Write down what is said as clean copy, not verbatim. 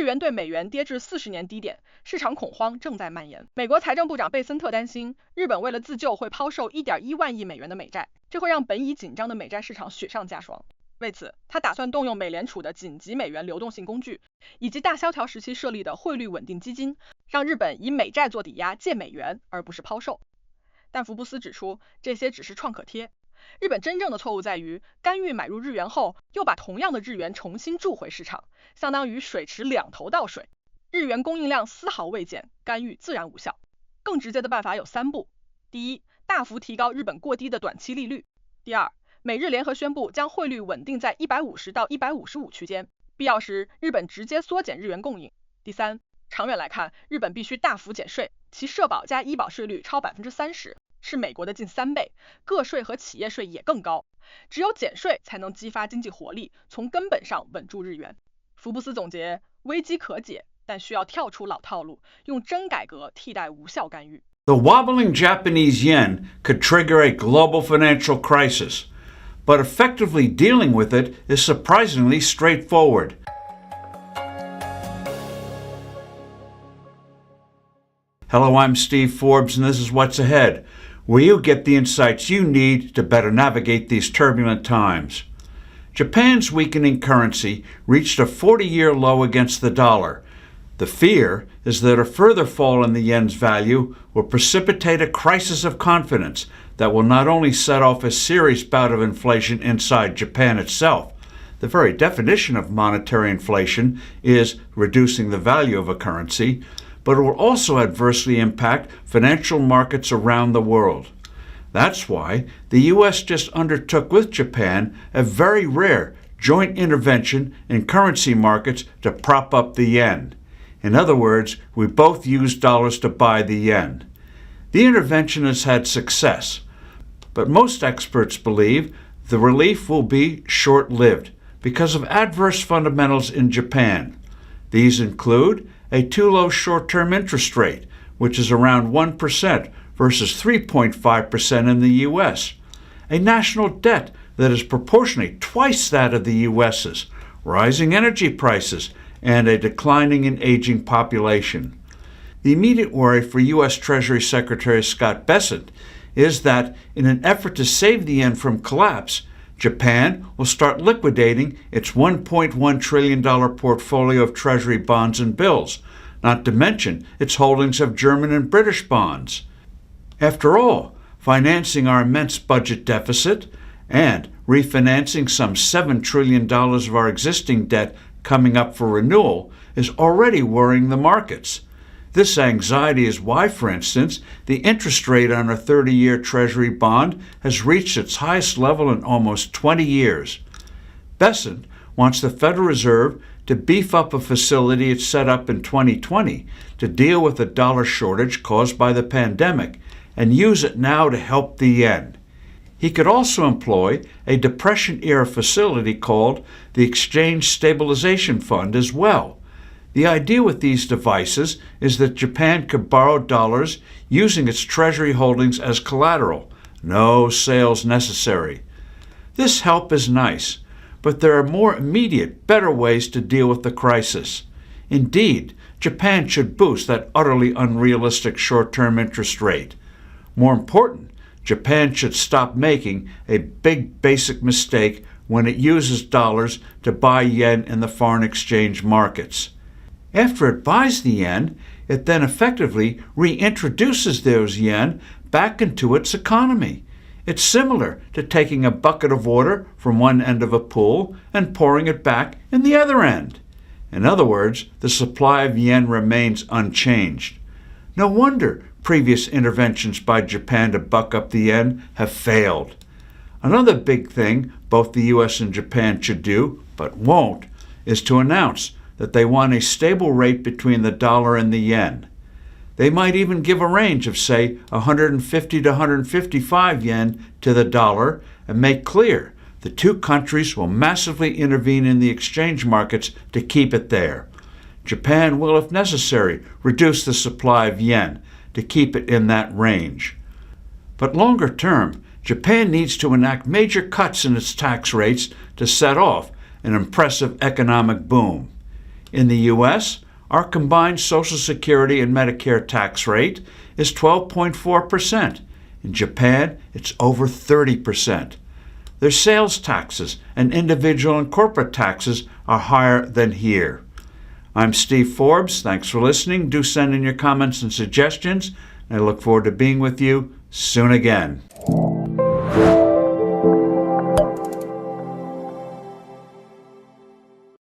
元对美元跌至40年低点，市场恐慌正在蔓延。美国财政部长贝森特担心，日本为了自救会抛售1.1万亿美元的美债，这会让本已紧张的美债市场雪上加霜。为此，他打算动用美联储的紧急美元流动性工具，以及大萧条时期设立的汇率稳定基金，让日本以美债做抵押借美元，而不是抛售。但福布斯指出，这些只是创可贴。日本真正的错误在于，干预买入日元后，又把同样的日元重新注回市场，相当于水池两头倒水。日元供应量丝毫未减，干预自然无效。更直接的办法有3步：第一，大幅提高日本过低的短期利率；第二，美日联合宣布将汇率稳定在150到155区间，必要时日本直接缩减日元供应；第三，长远来看，日本必须大幅减税，其社保加医保税率超30%。是美国的近3倍，个税和企业税也更高。只有减税才能激发经济活力，从根本上稳住日元。福布斯总结，危机可解，但需要跳出老套路，用真改革替代无效干预。The wobbling Japanese yen could trigger a global financial crisis, but effectively dealing with it is surprisingly straightforward. Hello, I'm Steve Forbes, and this is What's Ahead, where you get the insights you need to better navigate these turbulent times. Japan's weakening currency reached a 40-year low against the dollar. The fear is that a further fall in the yen's value will precipitate a crisis of confidence that will not only set off a serious bout of inflation inside Japan itself. The very definition of monetary inflation is reducing the value of a currency, but it will also adversely impact financial markets around the world. That's why the U.S. just undertook with Japan a very rare joint intervention in currency markets to prop up the yen. In other words, we both used dollars to buy the yen. The intervention has had success, but most experts believe the relief will be short-lived because of adverse fundamentals in Japan. These include a too low short-term interest rate, which is around 1% versus 3.5% in the U.S., a national debt that is proportionally twice that of the U.S.'s, rising energy prices, and a declining and aging population. The immediate worry for U.S. Treasury Secretary Scott Bessent is that in an effort to save the yen from collapse, Japan will start liquidating its $1.1 trillion portfolio of Treasury bonds and bills, not to mention its holdings of German and British bonds. After all, financing our immense budget deficit and refinancing some $7 trillion of our existing debt coming up for renewal is already worrying the markets. This anxiety is why, for instance, the interest rate on a 30-year Treasury bond has reached its highest level in almost 20 years. Bessent wants the Federal Reserve to beef up a facility it set up in 2020 to deal with the dollar shortage caused by the pandemic and use it now to help the yen. He could also employ a Depression-era facility called the Exchange Stabilization Fund as well. The idea with these devices is that Japan could borrow dollars using its Treasury holdings as collateral. No sales necessary. This help is nice, but there are more immediate, better ways to deal with the crisis. Indeed, Japan should boost that utterly unrealistic short-term interest rate. More important, Japan should stop making a big basic mistake when it uses dollars to buy yen in the foreign exchange markets. After it buys the yen, it then effectively reintroduces those yen back into its economy. It's similar to taking a bucket of water from one end of a pool and pouring it back in the other end. In other words, the supply of yen remains unchanged. No wonder previous interventions by Japan to buck up the yen have failed. Another big thing both the U.S. and Japan should do, but won't, is to announce that they want a stable rate between the dollar and the yen. They might even give a range of, say, 150 to 155 yen to the dollar and make clear the two countries will massively intervene in the exchange markets to keep it there. Japan will, if necessary, reduce the supply of yen to keep it in that range. But longer term, Japan needs to enact major cuts in its tax rates to set off an impressive economic boom. In the U.S., our combined Social Security and Medicare tax rate is 12.4%. In Japan, it's over 30%. Their sales taxes and individual and corporate taxes are higher than here. I'm Steve Forbes. Thanks for listening. Do send in your comments and suggestions. I look forward to being with you soon again.